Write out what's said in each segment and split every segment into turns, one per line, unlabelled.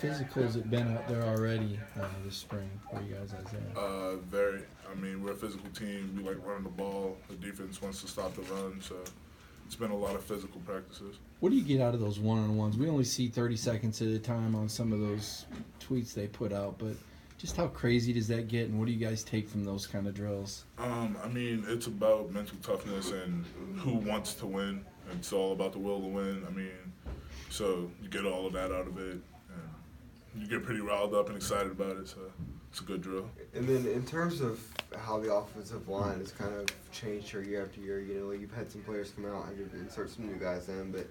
physical has it been out there already this spring for you guys as that?
Very. I mean, we're a physical team. We like running the ball. The defense wants to stop the run, so it's been a lot of physical practices.
What do you get out of those one-on-ones? We only see 30 seconds at a time on some of those tweets they put out, but just how crazy does that get, and what do you guys take from those kind of drills?
I mean, it's about mental toughness and who wants to win. It's all about the will to win. I mean, so you get all of that out of it, and you get pretty riled up and excited about it, so it's a good drill.
And then in terms of how the offensive line has kind of changed here year after year, you know, you've had some players come out and insert some new guys in, but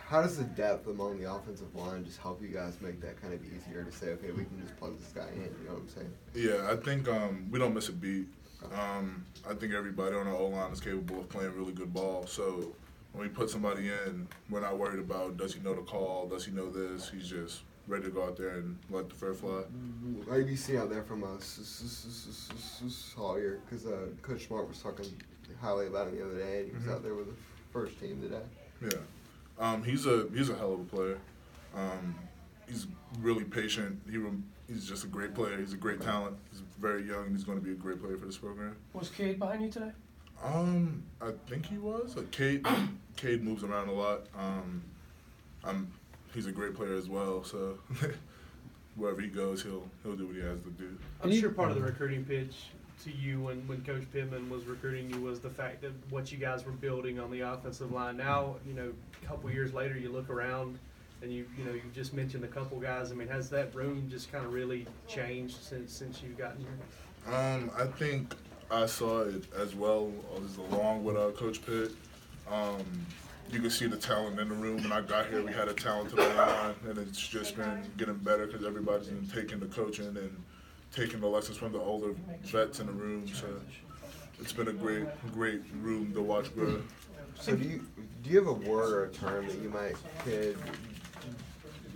how does the depth among the offensive line just help you guys make that kind of easier to say, okay, we can just plug this guy in, you know what I'm saying?
Yeah, I think we don't miss a beat. I think everybody on our O-line is capable of playing really good ball, so when we put somebody in, we're not worried about does he know the call, does he know this, he's just ready to go out there and let the fair fly.
What do you see out there from Sawyer? Because Coach Smart was talking highly about him the other day, and he was out there with the first team today.
Yeah, he's a hell of a player. He's really patient. He's just a great player. He's a great talent. He's very young, and he's going to be a great player for this program.
Was Cade behind you today?
I think he was. Cade moves around a lot. He's a great player as well, so wherever he goes, he'll do what he has to do.
I'm sure part of the recruiting pitch to you when Coach Pittman was recruiting you was the fact that what you guys were building on the offensive line. Now, you know, a couple years later, you look around and you just mentioned a couple guys. I mean, has that room just kind of really changed since you've gotten here?
I think I saw it as well as along with Coach Pitt. You can see the talent in the room. When I got here, we had a talented line, and it's just been getting better because everybody's been taking the coaching and taking the lessons from the older vets in the room. So it's been a great room to watch grow.
So do you have a word or a term that you could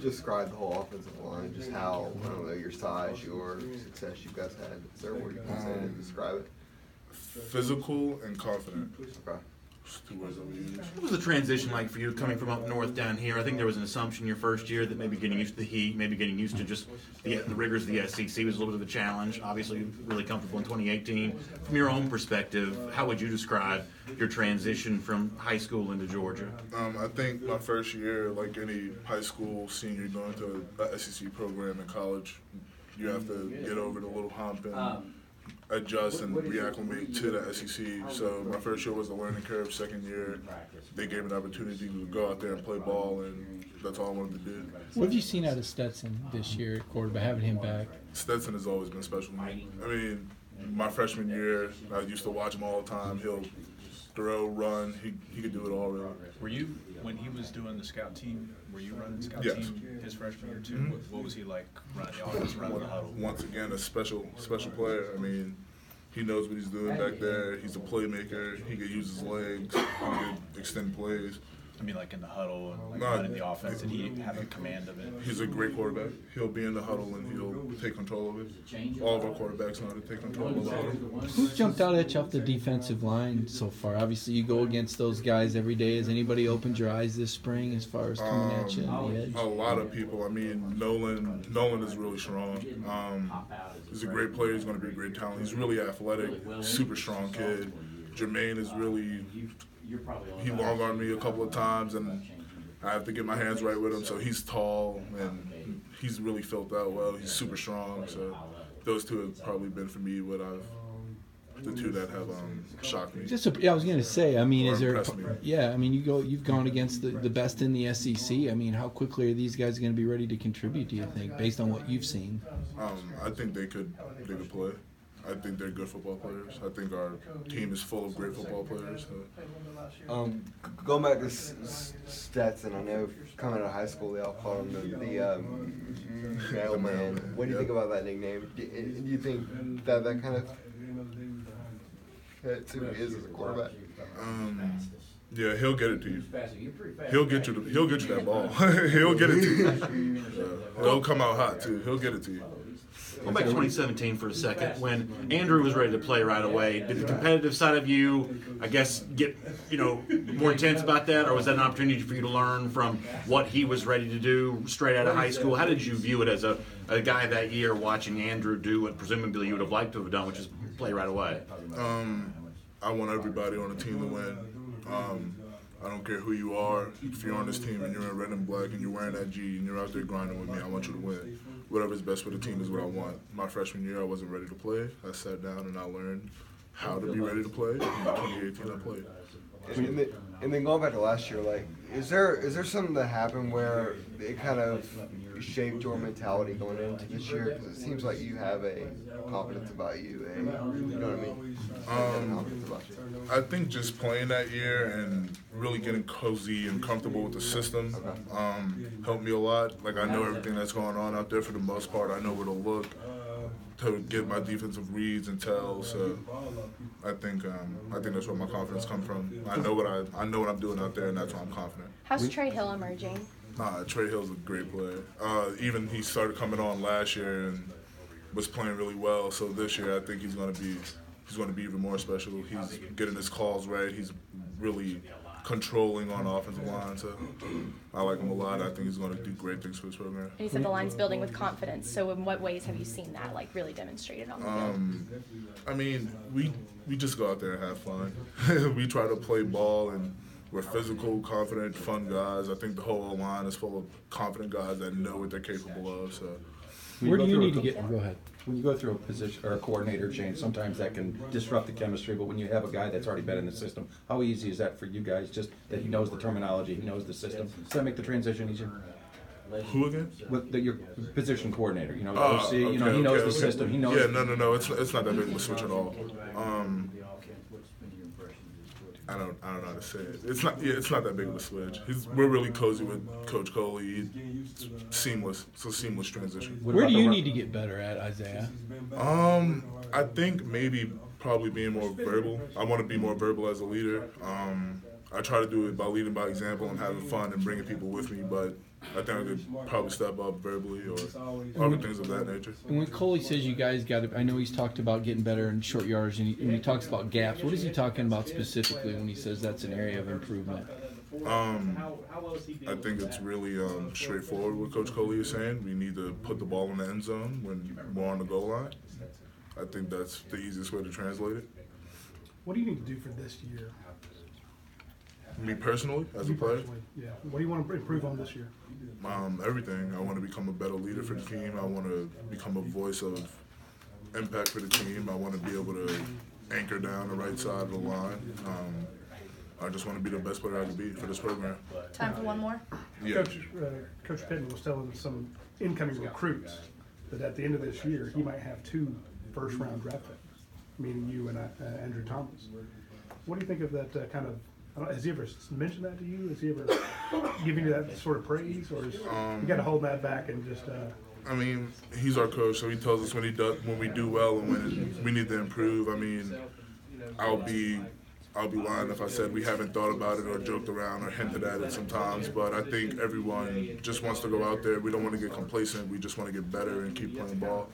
describe the whole offensive line? Just how, I don't know, your size, your success you guys had. Is there a word you can say to describe it?
Physical and confident.
Okay.
Two words that we use.
What was the transition like for you coming from up north down here? I think there was an assumption your first year that maybe getting used to the heat, maybe getting used to just the rigors of the SEC was a little bit of a challenge. Obviously, really comfortable in 2018. From your own perspective, how would you describe your transition from high school into Georgia?
I think my first year, like any high school senior going to an SEC program in college, you have to get over the little hump and adjust and reacclimate to the SEC. So my first year was a learning curve. Second year, they gave me an opportunity to go out there and play ball, and that's all I wanted to do.
What have you seen out of Stetson this year at quarterback, having him back?
Stetson has always been special to me. I mean, my freshman year, I used to watch him all the time. He'll throw, run. He could do it all, really.
Were you, when he was doing the scout team, were you running the scout
Yes.
team his freshman year too? What was he like running the offense, running the huddle?
Once again, a special player. I mean, he knows what he's doing back there. He's a playmaker. He can use his legs. He can extend plays.
I mean, like in the huddle and running the offense, did he have a command of it?
He's a great quarterback. He'll be in the huddle and he'll take control of it. All of our quarterbacks know how to take control of the huddle.
Who's jumped out at you off the defensive line so far? Obviously, you go against those guys every day. Has anybody opened your eyes this spring as far as coming at you on the edge?
A lot of people. I mean, Nolan is really strong. He's a great player. He's going to be a great talent. He's really athletic, super strong kid. Jermaine is really, he long-armed me a couple of times, and I have to get my hands right with him. So he's tall, and he's really filled out well. He's super strong. So those two have probably been for me the two that have shocked me.
I was going to say, I mean,
Or
is there?
impressed me.
Yeah, I mean, you've gone against the best in the SEC. I mean, how quickly are these guys going to be ready to contribute? Do you think, based on what you've seen?
I think they could play. I think they're good football players. I think our team is full of great football players. So.
Going back to Stetson, I know coming out of high school, they all called him the mailman. What do you think about that nickname? Do you think that kind of fits who he is as a quarterback?
Yeah, he'll get it to you. He'll get you that ball. He'll get it to you. He'll come out hot too. He'll get it to you.
Go back to 2017 for a second. When Andrew was ready to play right away, did the competitive side of you, I guess, get more intense about that, or was that an opportunity for you to learn from what he was ready to do straight out of high school? How did you view it as a guy that year watching Andrew do what presumably you would have liked to have done, which is play right away?
I want everybody on the team to win. I don't care who you are. If you're on this team and you're in red and black and you're wearing that G and you're out there grinding with me, I want you to win. Whatever's best for the team is what I want. My freshman year, I wasn't ready to play. I sat down and I learned how to be ready to play. In 2018, I played.
And then going back to last year, like, is there something that happened where it kind of shaped your mentality going into this year? Because it seems like you have a confidence about you, you know what I mean? Confidence about you.
I think just playing that year and really getting cozy and comfortable with the system helped me a lot. Like, I know everything that's going on out there for the most part. I know where to look to get my defensive reads and tells. So I think that's where my confidence comes from. I know what I'm doing out there, and that's why I'm confident.
How's Trey Hill emerging?
Trey Hill's a great player. Even he started coming on last year and was playing really well. So this year, I think he's going to be even more special. He's getting his calls right. He's really controlling on the offensive line. So I like him a lot. I think he's going to do great things for this program.
And you said the line's building with confidence. So in what ways have you seen that, like, really demonstrated on the field?
I mean, we just go out there and have fun. We try to play ball, and we're physical, confident, fun guys. I think the whole line is full of confident guys that know what they're capable of. So.
Where do you need to get? Go ahead.
When you go through a position or a coordinator change, sometimes that can disrupt the chemistry. But when you have a guy that's already been in the system, how easy is that for you guys? Just that he knows the terminology, he knows the system. Does that make the transition easier?
Who again?
With your position coordinator, the OC, he knows the system. He knows.
Yeah, no. It's not that big of a switch at all. I don't know how to say it. It's not that big of a switch. We're really cozy with Coach Coley. It's seamless. It's a seamless transition.
Where do you need to get better at, Isaiah?
I think probably being more verbal. I want to be more verbal as a leader. I try to do it by leading by example and having fun and bringing people with me, but I think I could probably step up verbally or other things of that nature.
And when Coley says you guys got to, I know he's talked about getting better in short yards, and when he talks about gaps, what is he talking about specifically when he says that's an area of improvement?
I think it's really straightforward what Coach Coley is saying. We need to put the ball in the end zone when we're on the goal line. I think that's the easiest way to translate it.
What do you need to do for this year?
Me personally, as a player?
Yeah. What do you want to improve on this year?
Everything. I want to become a better leader for the team. I want to become a voice of impact for the team. I want to be able to anchor down the right side of the line. I just want to be the best player I can be for this program.
Time for one more?
Yeah.
Coach Pittman was telling some incoming recruits that at the end of this year, he might have 2 first-round draft picks, meaning you and Andrew Thomas. What do you think of that kind of? Has he ever mentioned that to you? Has he ever given you that sort of praise, or is you got to hold that back and just?
I mean, he's our coach, so he tells us when we do well and when we need to improve. I mean, I'll be lying if I said we haven't thought about it or joked around or hinted at it sometimes. But I think everyone just wants to go out there. We don't want to get complacent. We just want to get better and keep playing ball.